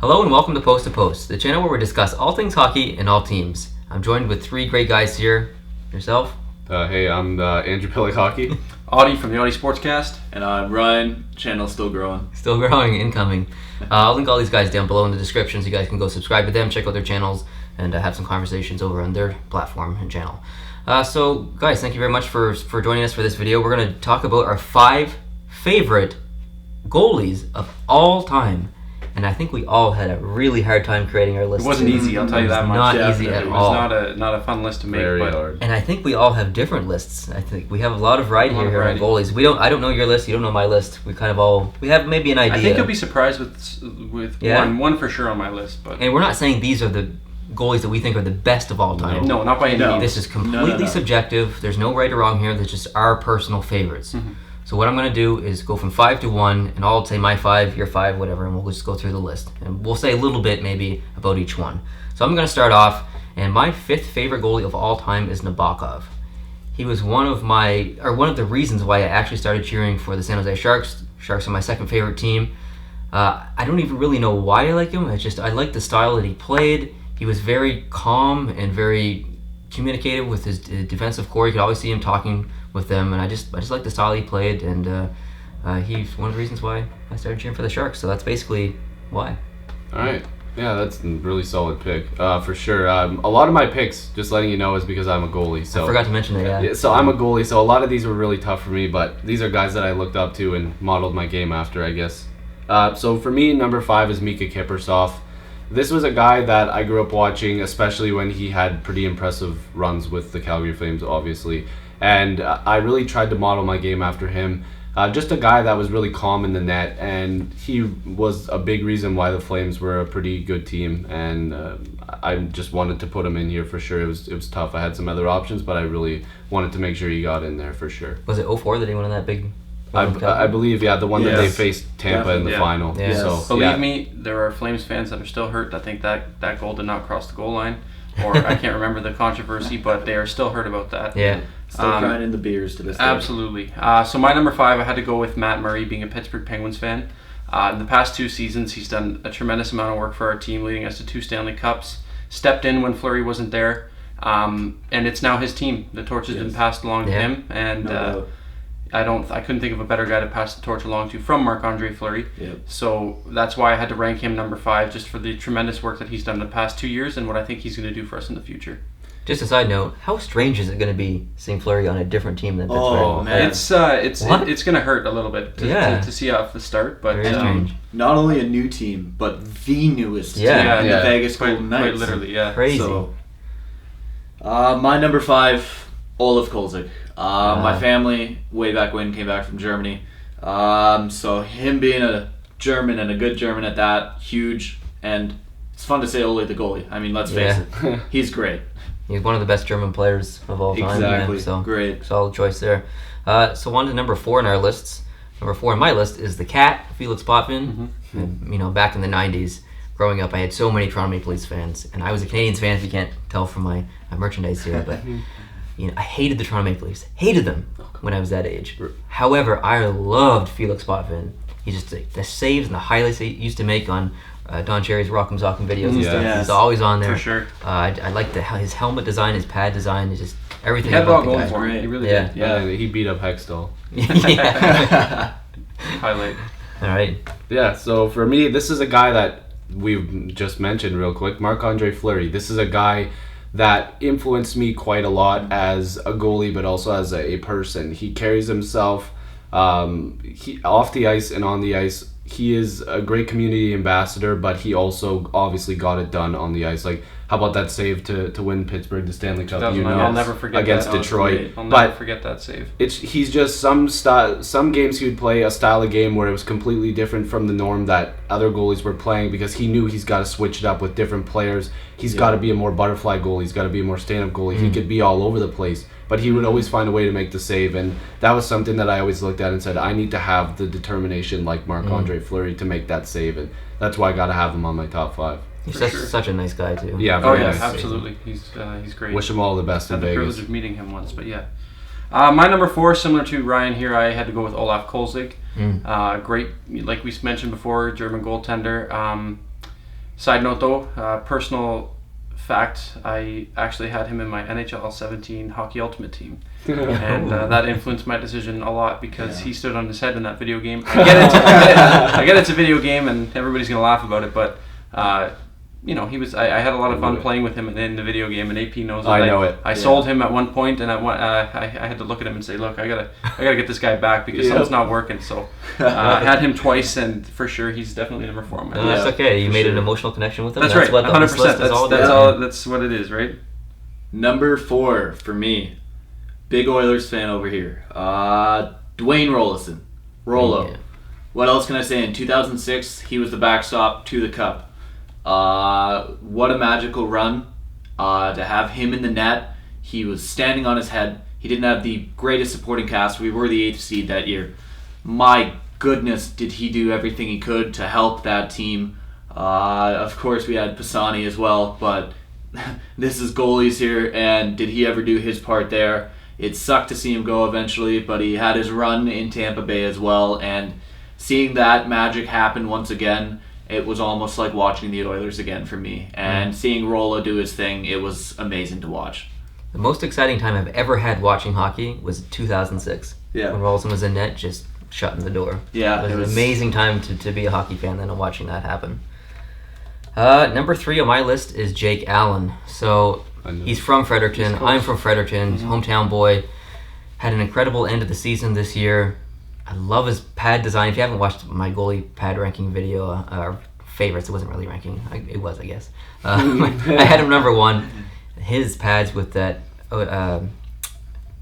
Hello and welcome to Post to Post, the channel where we discuss all things hockey and all teams. I'm joined with three great guys here. Yourself? Hey, I'm Andrew Pillick Hockey. Auddie from the Auddie Sportscast. And I'm Ryan, channel still growing. Still growing, incoming. I'll link all these guys down below in the description so you guys can go subscribe to them, check out their channels, and have some conversations over on their platform and channel. So guys, thank you very much for joining us for this video. We're going to talk about our 5 favorite goalies of all time. And I think we all had a really hard time creating our list. It wasn't easy, I'll tell you that much. Not easy at all. It was not a fun list to make. Very but hard. And I think we all have different lists. I think we have a lot of variety here on goalies. I don't know your list. You don't know my list. We have maybe an idea. I think you'll be surprised with one for sure on my list. But and we're not saying these are the goalies that we think are the best of all time. No, not by any means. This is completely subjective. There's no right or wrong here. There's just our personal favorites. Mm-hmm. So what I'm going to do is go from 5 to 1, and I'll say my 5, your 5, whatever, and we'll just go through the list. And we'll say a little bit maybe about each one. So I'm going to start off, and my 5th favorite goalie of all time is Nabokov. He was one of the reasons why I actually started cheering for the San Jose Sharks. Sharks are my second favorite team. I don't even really know why I like him. I like the style that he played. He was very calm and very communicative with his defensive core. You could always see him talking with them, and I just like the style he played, and he's one of the reasons why I started cheering for the Sharks. So that's basically why. All right. Yeah, that's a really solid pick, for sure. A lot of my picks, just letting you know, is because I'm a goalie. So I forgot to mention that, yeah. So I'm a goalie, so a lot of these were really tough for me, but these are guys that I looked up to and modeled my game after, I guess. So for me, number 5 is Mika Kiprusoff. This was a guy that I grew up watching, especially when he had pretty impressive runs with the Calgary Flames, obviously. And I really tried to model my game after him. Just a guy that was really calm in the net, and he was a big reason why the Flames were a pretty good team. And I just wanted to put him in here for sure. It was tough. I had some other options, but I really wanted to make sure he got in there for sure. Was it 04 that he won in that big? I believe, yeah, the one that they faced Tampa in the final. Yes. So, Believe me, there are Flames fans that are still hurt. I think that goal did not cross the goal line, or I can't remember the controversy, but they are still hurt about that. Yeah. Still crying in the beers to this day. Absolutely. So my number 5, I had to go with Matt Murray, being a Pittsburgh Penguins fan. In the past 2 seasons, he's done a tremendous amount of work for our team, leading us to 2 Stanley Cups. Stepped in when Fleury wasn't there, and it's now his team. The torch has been passed along to him, and I couldn't think of a better guy to pass the torch along to from Marc-Andre Fleury. Yep. So that's why I had to rank him number 5, just for the tremendous work that he's done the past 2 years and what I think he's going to do for us in the future. Just a side note, how strange is it going to be seeing Fleury on a different team than Pittsburgh? Oh, man. It's going to hurt a little bit to see off the start, but very strange. Not only a new team, but the newest team in the Vegas Golden Knights. Quite literally, yeah. Crazy. So, my number 5, Olaf Kolzig. My family, way back when, came back from Germany. So him being a German and a good German at that, huge. And it's fun to say Ole the goalie. I mean, let's face it. He's great. He's one of the best German players of all time. Exactly. Yeah, so great. Solid choice there. So on to number 4 in our lists. Number 4 on my list is the Cat, Felix Potvin. Mm-hmm. And, back in the 90s, growing up, I had so many Toronto Maple Leafs fans. And I was a Canadiens fan, if you can't tell from my merchandise here. But I hated the Toronto Maple Leafs. Hated them when I was that age. However, I loved Felix Potvin. He's just the saves and the highlights he used to make on Don Cherry's Rock'em Sock'em videos and stuff. Yes. He's always on there. For sure. I like his helmet design, his pad design, is just everything. He had it all about the going guy. for him. He really Yeah. did. yeah, he beat up Hextall. Yeah. Highlight. All right. Yeah, so for me, this is a guy that we've just mentioned real quick, Marc-Andre Fleury. This is a guy that influenced me quite a lot as a goalie, but also as a person. He carries himself off the ice and on the ice. He is a great community ambassador, but he also obviously got it done on the ice. Like, how about that save to win Pittsburgh the Stanley Cup? I'll never forget against that. Detroit. I'll never forget that save. He's just some games he would play a style of game where it was completely different from the norm that other goalies were playing, because he knew he's got to switch it up with different players. He's got to be a more butterfly goalie. He's got to be a more stand-up goalie. He could be all over the place, but he would always find a way to make the save, and that was something that I always looked at and said, I need to have the determination like Marc-Andre Fleury to make that save, and that's why I got to have him on my top 5. He's such a nice guy too. Yeah, very nice. Absolutely. He's great. Wish him all the best in Had the Vegas. privilege of meeting him once, but yeah. My number 4, similar to Ryan here, I had to go with Olaf Kolzig. Great, like we mentioned before, German goaltender. Side note though, personal fact, I actually had him in my NHL 17 Hockey Ultimate Team. And that influenced my decision a lot because he stood on his head in that video game. I get it's a video game and everybody's going to laugh about it, but he was. I had a lot of fun playing with him in the video game, and AP knows that. I know it. I sold him at one point, and I had to look at him and say, "Look, I gotta get this guy back because something's not working." So I had him twice, and for sure, he's definitely number 4 on my list. That's okay. You made an emotional connection with him. That's right. What 100%. That's what it is, right? Number 4 for me. Big Oilers fan over here. Dwayne Rollison. Rollo. Yeah. What else can I say? In 2006, he was the backstop to the Cup. What a magical run. To have him in the net. He was standing on his head. He didn't have the greatest supporting cast. We were the 8th seed that year. My goodness, did he do everything he could to help that team. Of course, we had Pisani as well, but this is Goalies here, and did he ever do his part there? It sucked to see him go eventually, but he had his run in Tampa Bay as well, and seeing that magic happen once again, it was almost like watching the Oilers again for me. And seeing Rollo do his thing, it was amazing to watch. The most exciting time I've ever had watching hockey was 2006. Yeah. When Rolson was in net, just shutting the door. Yeah, It was an amazing time to be a hockey fan then watching that happen. Number 3 on my list is Jake Allen. So he's from Fredericton. I'm from Fredericton. Hometown boy. Had an incredible end of the season this year. I love his pad design. If you haven't watched my goalie pad ranking video, favorites, it wasn't really ranking. It was, I guess. I had him number 1. His pads with that...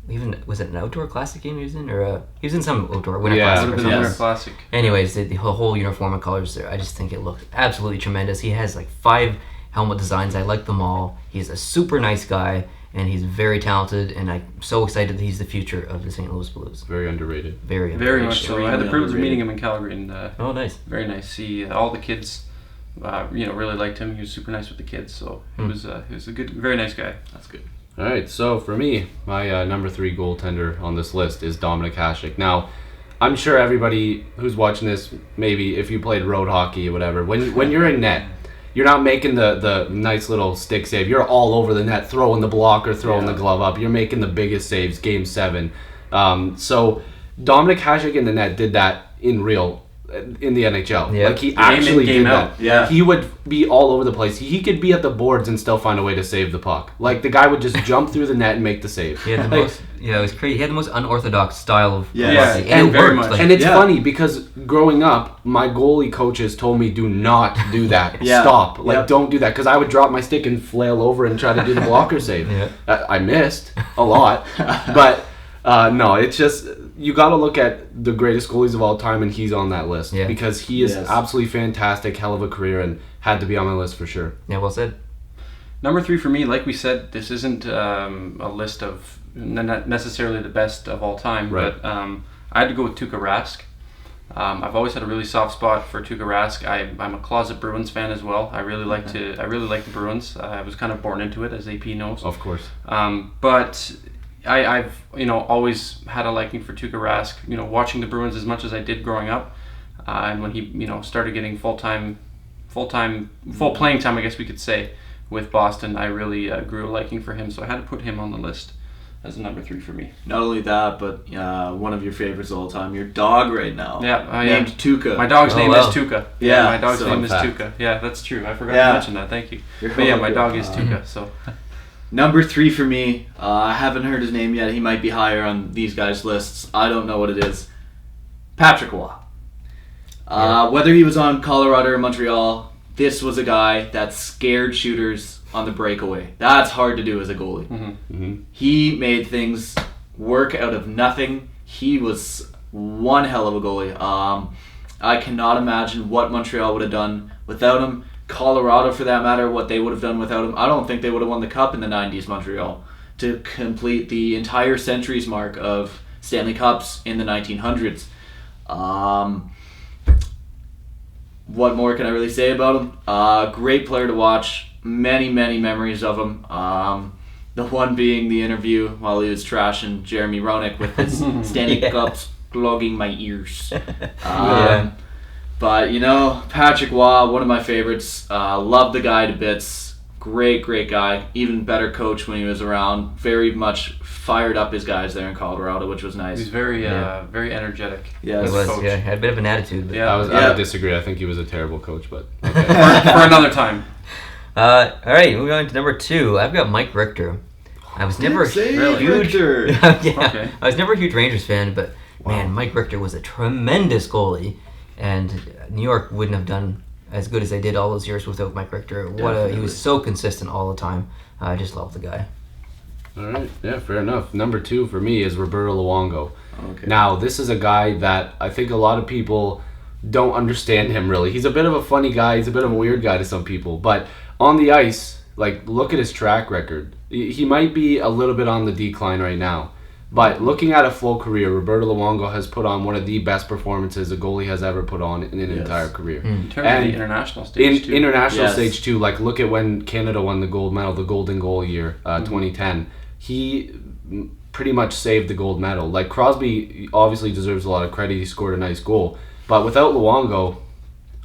even was it an outdoor classic game he was in, or he was in some outdoor winter classic or something? Winter classic. Anyways, the whole uniform and colors there, I just think it looked absolutely tremendous. He has like 5 helmet designs. I like them all. He's a super nice guy, and he's very talented, and I'm so excited that he's the future of the St. Louis Blues. Very underrated. Very underrated. Very much so. I had the privilege of meeting him in Calgary, and oh, nice. Very nice. See, all the kids, really liked him. He was super nice with the kids, so he was a good, very nice guy. That's good. All right, so for me, my number 3 goaltender on this list is Dominik Hasek. Now, I'm sure everybody who's watching this, maybe if you played road hockey or whatever, when you're in net, you're not making the nice little stick save. You're all over the net, throwing the blocker, throwing the glove up. You're making the biggest saves, Game 7. So Dominik Hasek in the net did that in the NHL. Yeah. Like he actually did that. Yeah. He would be all over the place. He could be at the boards and still find a way to save the puck. Like the guy would just jump through the net and make the save. It was crazy. He had the most unorthodox style of Yes. hockey, and it very worked. much. And it's funny because growing up, my goalie coaches told me, do not do that. Yeah. Stop. Yep. Don't do that. Because I would drop my stick and flail over and try to do the blocker save. Yeah. I missed a lot. But no, it's just, you got to look at the greatest goalies of all time, and he's on that list. Yeah. Because he is absolutely fantastic, hell of a career, and had to be on my list for sure. Yeah, well said. Number 3 for me, like we said, this isn't a list of not necessarily the best of all time, Right. but I had to go with Tuukka Rask. I've always had a really soft spot for Tuukka Rask. I'm a closet Bruins fan as well. I really like the Bruins. I was kind of born into it, as AP knows. Of course. But I've always had a liking for Tuukka Rask. Watching the Bruins as much as I did growing up, and when he started getting full playing time, I guess we could say, with Boston, I really grew a liking for him. So I had to put him on the list as a number 3 for me. Not only that, but one of your favorites of all time, your dog right now. Yeah, named Tuukka. My dog's name wow. is Tuukka. Yeah, my dog's so name is fact. Tuukka. Yeah, that's true. I forgot Yeah. to mention that. Thank you. You're But yeah, my welcome. dog is Tuukka. So Number 3 for me, I haven't heard his name yet. He might be higher on these guys' lists. I don't know what it is. Patrick Waugh. Whether he was on Colorado or Montreal, this was a guy that scared shooters on the breakaway. That's hard to do as a goalie. Mm-hmm. He made things work out of nothing. He was one hell of a goalie. I cannot imagine what Montreal would have done without him. Colorado, for that matter, what they would have done without him. I don't think they would have won the Cup in the 90s, Montreal, to complete the entire century's mark of Stanley Cups in the 1900s. What more can I really say about him? Great player to watch. Many, many memories of him. The one being the interview while he was trashing Jeremy Roenick with his Stanley Cups clogging my ears. Yeah. But, Patrick Waugh, one of my favorites. Love the guy to bits. Great guy. Even better coach when he was around. Very much fired up his guys there in Colorado, which was nice. He's very energetic. Yeah, He as a was, coach. had a bit of an attitude. But. Yeah. I would disagree. I think he was a terrible coach, but okay. For another time. All right, moving on to number 2. I've got Mike Richter. I was never a huge Okay. I was never a huge Rangers fan, but man, Mike Richter was a tremendous goalie, and New York wouldn't have done as good as they did all those years without Mike Richter. He was so consistent all the time. I just love the guy. All right, yeah, fair enough. Number 2 for me is Roberto Luongo. Okay. Now, this is a guy that I think a lot of people don't understand him really. He's a bit of a funny guy. He's a bit of a weird guy to some people, but on the ice, look at his track record. He might be a little bit on the decline right now, but looking at a full career, Roberto Luongo has put on one of the best performances a goalie has ever put on in an entire career. In terms of the international stage, too. International stage too. Look at when Canada won the gold medal, the Golden Goal year, 2010. He pretty much saved the gold medal. Crosby obviously deserves a lot of credit. He scored a nice goal, but without Luongo,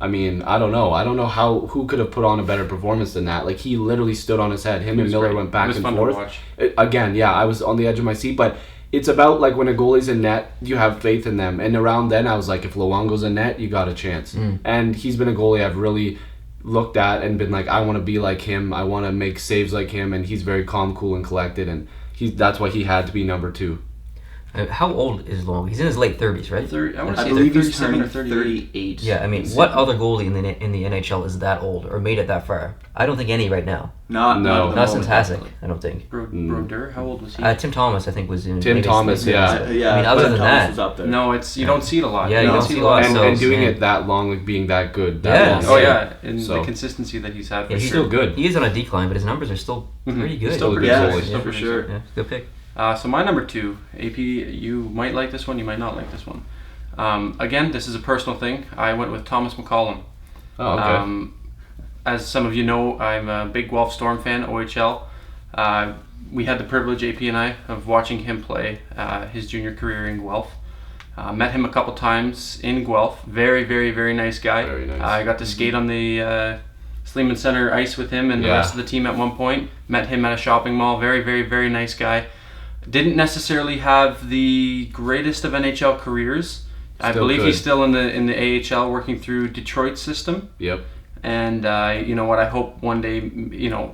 I mean, I don't know. I don't know who could have put on a better performance than that. He literally stood on his head. Him and Miller went back and forth. To watch. Again, yeah, I was on the edge of my seat, but it's about when a goalie's in net, you have faith in them. And around then, I was like, if Luongo's in net, you got a chance. And he's been a goalie I've really looked at and been like, I want to be like him. I want to make saves like him. And he's very calm, cool, and collected. And that's why he had to be number 2. How old is Luongo? He's in his late 30s, right? I want to I say believe he's 37 turning or 38. 38. Yeah, I mean, what other goalie in the NHL is that old or made it that far? I don't think any right now. Not Not since Hasek, I don't think. Brodeur, how old was he? Tim Thomas, I think, was in. Tim maybe Thomas, his- yeah. Yeah, I mean, other Tim than Thomas that- was up there. No, you don't see it a lot. Yeah, you don't see a lot. And, So, and doing man. it that long, being that good. Yeah. Oh yeah, and So- the consistency that he's had. For Yeah, he's sure. still good. He is on a decline, but his numbers are still pretty good. Still pretty good good. goalie. Still for pretty sure. good. Yeah, good pick. So my number 2, AP, you might like this one, you might not like this one. Again, this is a personal thing. I went with Thomas McCollum. Oh, okay. As some of you know, I'm a big Guelph Storm fan, OHL. We had the privilege, AP and I, of watching him play his junior career in Guelph. Met him a couple times in Guelph. Very, very, very nice guy. Very nice. I got to skate on the Sleeman Center ice with him and the rest of the team at one point. Met him at a shopping mall. Very, very, very nice guy. Didn't necessarily have the greatest of NHL careers. I Still believe good. he's still in the AHL working through Detroit's system. Yep. And you know what? I hope one day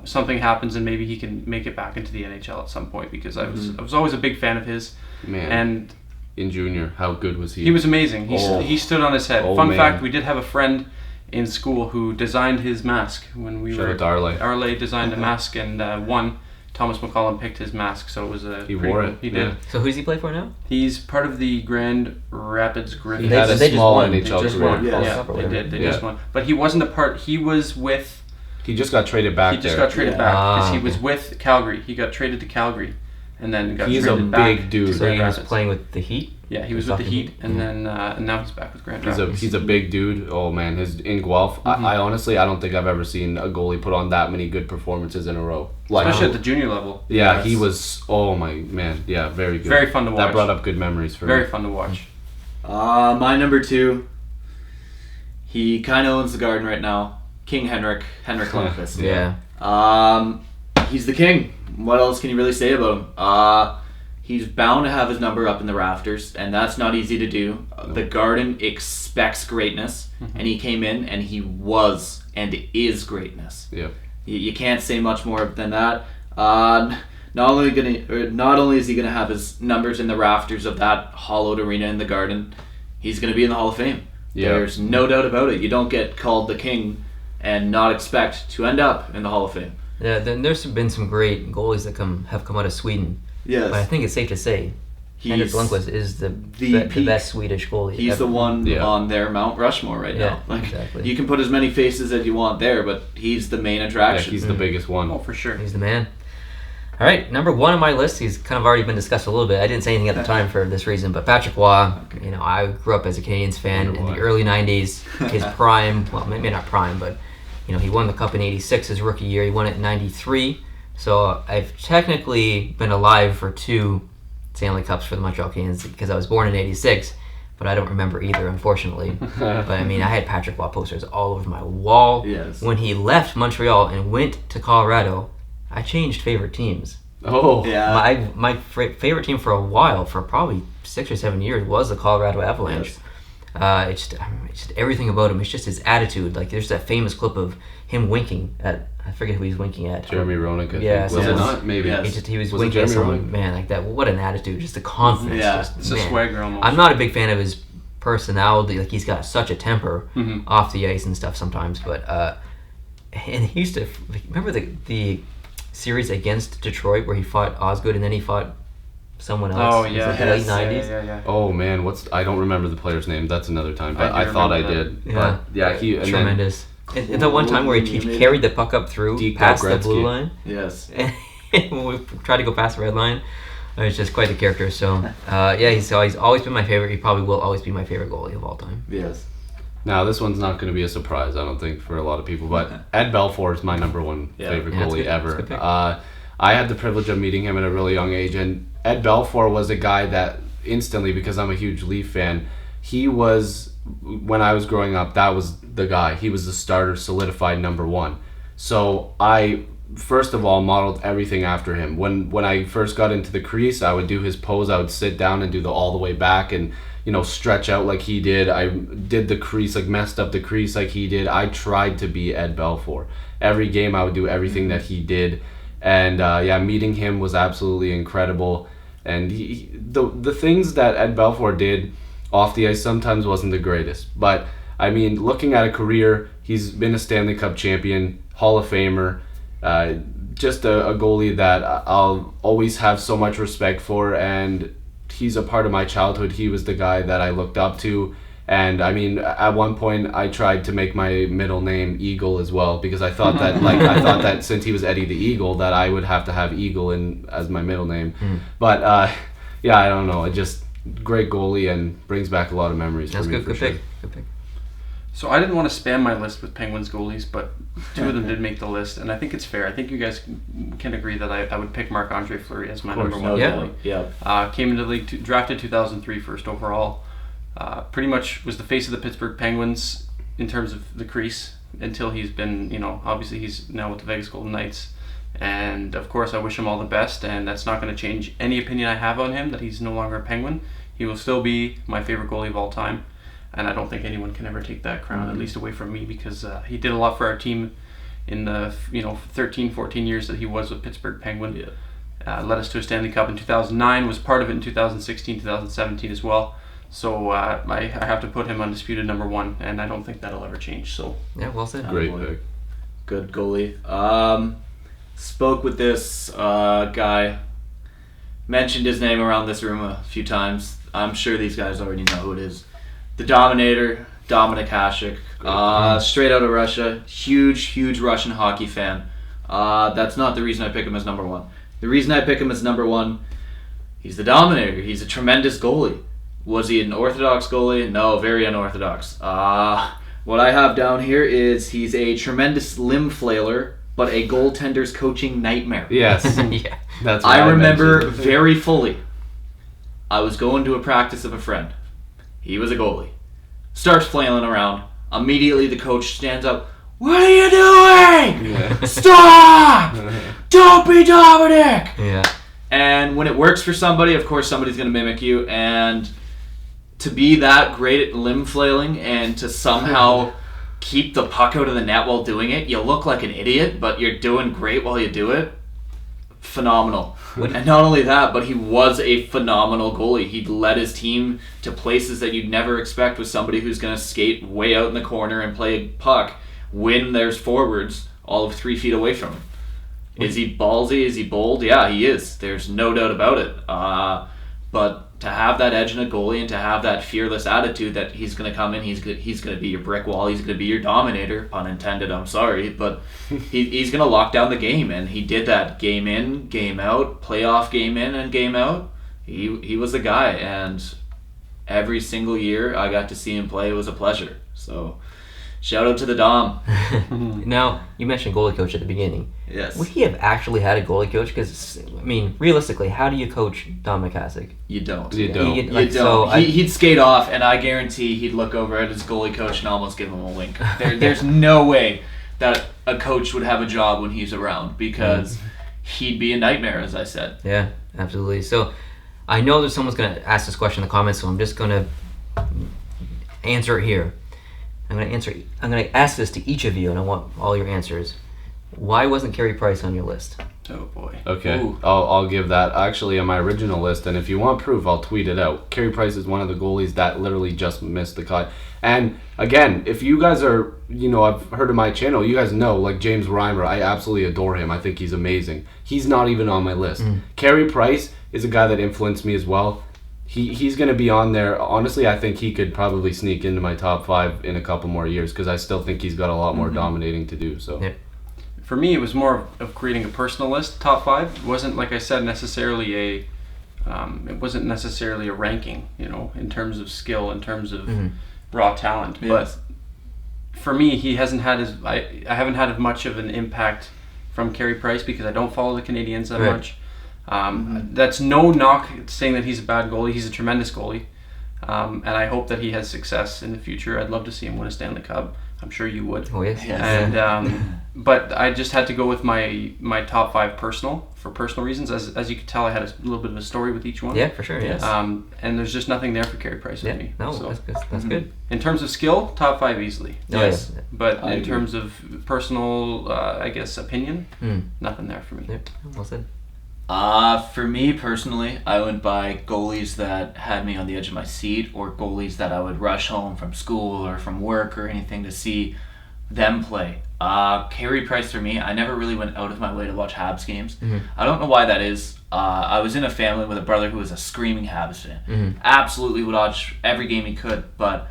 something happens and maybe he can make it back into the NHL at some point because I was always a big fan of his. Man. And In junior, how good was he? he was amazing. Oh. He stood on his head. Oh, Fun man. fact: we did have a friend in school who designed his mask when we Shout were. out to Arley. Arley designed a mask and won. Thomas McCollum picked his mask, so it was a. He pretty wore cool. it, He yeah. did. So who does he play for now? He's part of the Grand Rapids Griffins. He had a They just small won. They NHL just career. won. Yeah. Yeah, Cup or they whatever. did. They Yeah. just won. But he wasn't a part. He was with. He just got traded back He just there. got traded Yeah. back because Ah, he was okay. with Calgary. He got traded to Calgary, and then got He's a traded back big dude. to So Grand he was Rapids. playing with the Heat. Yeah, he was with the Heat, and then and now he's back with Grand Rapids. He's a big dude. Oh man, his in Guelph. I honestly I don't think I've ever seen a goalie put on that many good performances in a row. Especially at the junior level. yeah, he was. Oh my man, yeah, very good. Very fun to watch. That brought up good memories for Very me. fun to watch. My number 2, he kind of owns the Garden right now. King Henrik Lundqvist. Yeah. He's the king. What else can you really say about him? He's bound to have his number up in the rafters, and that's not easy to do. The Garden expects greatness, and he came in and he was and is greatness. Yeah. You can't say much more than that. Not only is he gonna have his numbers in the rafters of that hollowed arena in the Garden, he's gonna be in the Hall of Fame. Yeah. There's no doubt about it. You don't get called the king and not expect to end up in the Hall of Fame. Yeah. Then there's been some great goalies that have come out of Sweden, Yes. but I think it's safe to say Henrik Lundqvist is the peak. best Swedish goalie. He's ever. the one Yeah. on their Mount Rushmore right Yeah, now. exactly. You can put as many faces as you want there, but he's the main Yeah, attraction. he's the biggest one. Oh, for sure. He's the man. All right, number 1 on my list. He's kind of already been discussed a little bit. I didn't say anything at the time for this reason, but Patrick Waugh. I grew up as a Canadiens fan Wonder in why. the early '90s. His prime, well, maybe not prime, but he won the Cup in '86 his rookie year. He won it in '93. So I've technically been alive for 2 Stanley Cups for the Montreal Canadiens because I was born in '86. but I don't remember either, unfortunately. But I mean, I had Patrick Waugh posters all over my wall. Yes. When he left Montreal and went to Colorado, I changed favorite teams. Oh. Yeah. My favorite team for a while, for probably 6 or 7 years, was the Colorado Avalanche. Yes. It's just everything about him. It's just his attitude. Like, there's that famous clip of him winking at, I forget who he's winking at. Jeremy Roenick, I think. Yeah, Was so it it's- not? Maybe. Yes. He was Was it winking at Jeremy someone, Roenick? man, like that. What an attitude, just the confidence. Yeah. just, It's a man. swagger almost. I'm not a big fan of his personality. Like, he's got such a temper off the ice and stuff sometimes. But and he used to remember the series against Detroit where he fought Osgood and then he fought someone else. Oh, It was yeah. like the late Yes, 90s. Yeah. Oh man, I don't remember the player's name. That's another time, but I I do thought I remember did. Yeah. But yeah, he and then Tremendous. And the one time where he carried the puck up through Deep past the Gretzky. blue line, Yes. and when we tried to go past the red line, it's just quite the character. So he's always been my favorite. He probably will always be my favorite goalie of all time. Yes. now this one's not going to be a surprise, I don't think, for a lot of people. But Ed Belfour is my number one favorite Yeah, that's goalie good. ever. That's a good pick. I had the privilege of meeting him at a really young age, and Ed Belfour was a guy that instantly, because I'm a huge Leaf fan, he was, when I was growing up, that was the guy. He was the starter, solidified number one. So I, first of all, modeled everything after him. When I first got into the crease, I would do his pose. I would sit down and do the all the way back and, stretch out like he did. I did the crease, like messed up the crease like he did. I tried to be Ed Belfour. Every game I would do everything that he did. And meeting him was absolutely incredible. And the things that Ed Belfour did off the ice sometimes wasn't the greatest. But, I mean, looking at a career, he's been a Stanley Cup champion, Hall of Famer, just a goalie that I'll always have so much respect for. And he's a part of my childhood. He was the guy that I looked up to. And I mean, at one point, I tried to make my middle name Eagle as well, because I thought that since he was Eddie the Eagle, that I would have to have Eagle as my middle name. But I don't know. It just great goalie and brings back a lot of memories That's for me. good. For Good sure. pick. Good pick. So I didn't want to spam my list with Penguins goalies, but two of them did make the list, and I think it's fair. I think you guys can agree that I would pick Marc-Andre Fleury as my number one No Yeah. goalie. doubt. Yeah. Came into the league, drafted 2003 first overall. Pretty much was the face of the Pittsburgh Penguins in terms of the crease until he's been, obviously he's now with the Vegas Golden Knights. And of course I wish him all the best, and that's not going to change any opinion I have on him that he's no longer a Penguin. He will still be my favorite goalie of all time. And I don't think anyone can ever take that crown, at least away from me, because he did a lot for our team in the 13, 14 years that he was with Pittsburgh Penguin. Yeah. Led us to a Stanley Cup in 2009, was part of it in 2016, 2017 as well. So I have to put him undisputed number one, and I don't think that'll ever change. So Yeah, well said. Great boy. pick. Good goalie. Spoke with this guy. Mentioned his name around this room a few times. I'm sure these guys already know who it is. The Dominator, Dominik Hasek. Straight out of Russia. Huge Russian hockey fan. That's not the reason I pick him as number one. The reason I pick him as number one, he's the Dominator. He's a tremendous goalie. Was he an orthodox goalie? No, very unorthodox. What I have down here is he's a tremendous limb flailer, but a goaltender's coaching nightmare. Yes, Yeah. that's what I remember mentioned. very fully. I was going to a practice of a friend. He was a goalie. Starts flailing around. Immediately the coach stands up. What are you doing? Yeah. Stop! Don't be Dominic! Yeah. And when it works for somebody, of course somebody's going to mimic you. And to be that great at limb flailing and to somehow keep the puck out of the net while doing it, you look like an idiot, but you're doing great while you do it. Phenomenal. And not only that, but he was a phenomenal goalie. He led his team to places that you'd never expect with somebody who's going to skate way out in the corner and play a puck when there's forwards all of 3 feet away from him. Is he ballsy? Is he bold? Yeah, he is. There's no doubt about it. But to have that edge in a goalie and to have that fearless attitude that he's going to come in, he's going to be your brick wall, he's going to be your dominator, pun intended, I'm sorry, but he's going to lock down the game, and he did that game in, game out, playoff game in and game out. He was the guy, and every single year I got to see him play. It was a pleasure. So Shout out to the Dom. Now, you mentioned goalie coach at the beginning. Yes. Would he have actually had a goalie coach? Because, I mean, realistically, how do you coach Don McCassick? You don't. You don't. You You don't. He'd skate off, and I guarantee he'd look over at his goalie coach and almost give him a wink. There's no way that a coach would have a job when he's around, because he'd be a nightmare, as I said. Yeah, absolutely. So, I know that someone's going to ask this question in the comments, so I'm just going to answer it here. I'm going to ask this to each of you, and I want all your answers. Why wasn't Carey Price on your list? Oh boy. Okay, Ooh. I'll give that actually on my original list, and if you want proof, I'll tweet it out. Carey Price is one of the goalies that literally just missed the cut. And again, if you guys are, I've heard of my channel, you guys know, like James Reimer, I absolutely adore him. I think he's amazing. He's not even on my list. Carey Price is a guy that influenced me as well. He's going to be on there. Honestly, I think he could probably sneak into my top 5 in a couple more years, because I still think he's got a lot more dominating to do. So. Yeah. For me, it was more of creating a personal list, top 5. It wasn't, like I said, necessarily it wasn't necessarily a ranking, in terms of skill, in terms of raw talent. Yes. But for me, he hasn't had I haven't had as much of an impact from Carey Price, because I don't follow the Canadians that Right. much. That's no knock saying that he's a bad goalie. He's a tremendous goalie. And I hope that he has success in the future. I'd love to see him win a Stanley Cup. I'm sure you would. Oh, yes. Yes. And but I just had to go with my top 5 for personal reasons. As you could tell, I had a little bit of a story with each one. Yeah, for sure, yes. And there's just nothing there for Carey Price with Yeah, me. no, So, that's good. in terms of skill, top 5 easily. Oh, Yes. yeah. But I in agree. terms of personal, I guess, opinion, Mm. nothing there for me. Yep, well said. For me personally, I went by goalies that had me on the edge of my seat, or goalies that I would rush home from school or from work or anything to see them play. Carey Price for me, I never really went out of my way to watch Habs games. I don't know why that is. I was in a family with a brother who was a screaming Habs fan. Absolutely would watch every game he could, but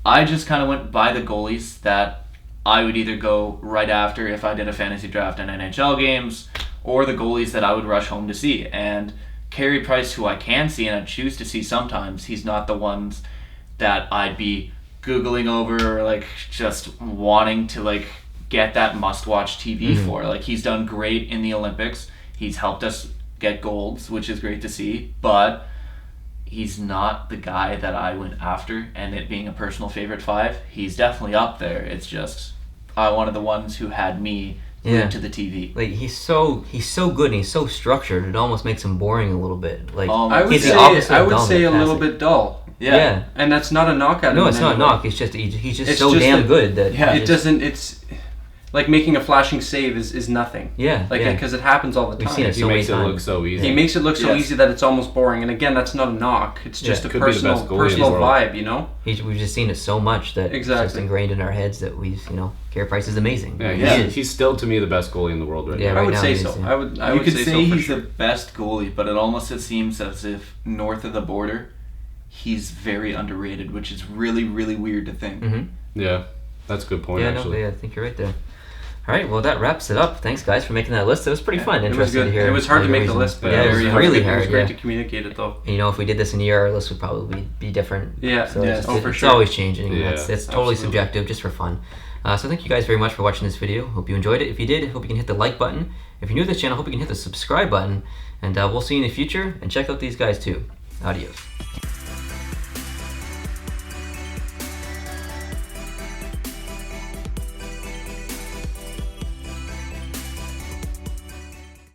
I just kind of went by the goalies that I would either go right after if I did a fantasy draft and NHL games, or the goalies that I would rush home to see. And Carey Price, who I can see and I choose to see sometimes, he's not the ones that I'd be Googling over, or like just wanting to like get that must-watch TV for. Like, he's done great in the Olympics. He's helped us get golds, which is great to see, but he's not the guy that I went after. And it being a personal favorite 5, he's definitely up there. It's just one of the ones who had me Yeah. to the TV. Like, he's so good and he's so structured, it almost makes him boring a little bit. Like, I would he's the say opposite of Dom a little McCassick. bit dull. Yeah. And that's not a knock at him. No, in it's not a any way. knock. It's just he's just It's so just damn that- good that Yeah, he It just- doesn't. It's like making a flashing save is nothing. Yeah, Like, yeah. because it happens all the We've time. seen it He so many makes it look times. so easy. He makes it look so Yes. easy that it's almost boring. And again, that's not a knock. It's just Yeah. a Could be the best goalie in the personal world. vibe, We've just seen it so much that it's just Exactly. ingrained in our heads that Carey Price is amazing. Yeah, He is. he's still to me the best goalie in the world right Yeah, now. I right would now say he so. is, yeah. I You would could say say so for he's sure. the best goalie, but it seems as if north of the border, he's very underrated, which is really, really weird to think. Mhm. Yeah, that's a good point, Yeah, actually. I think you're right there. All right, well, that wraps it up. Thanks, guys, for making that list. It was pretty fun. It was Interesting good. to hear. It was hard all to your make the reasons. list, but Yeah, it was really It hard. was great Yeah. to communicate it, though. If we did this in a year, our list would probably be different. Yeah, So yeah, it's, oh, for it's sure. always changing. Yeah, It's totally absolutely. subjective, just for fun. So thank you guys very much for watching this video. Hope you enjoyed it. If you did, hope you can hit the like button. If you're new to this channel, hope you can hit the subscribe button. And we'll see you in the future. And check out these guys too. Adios.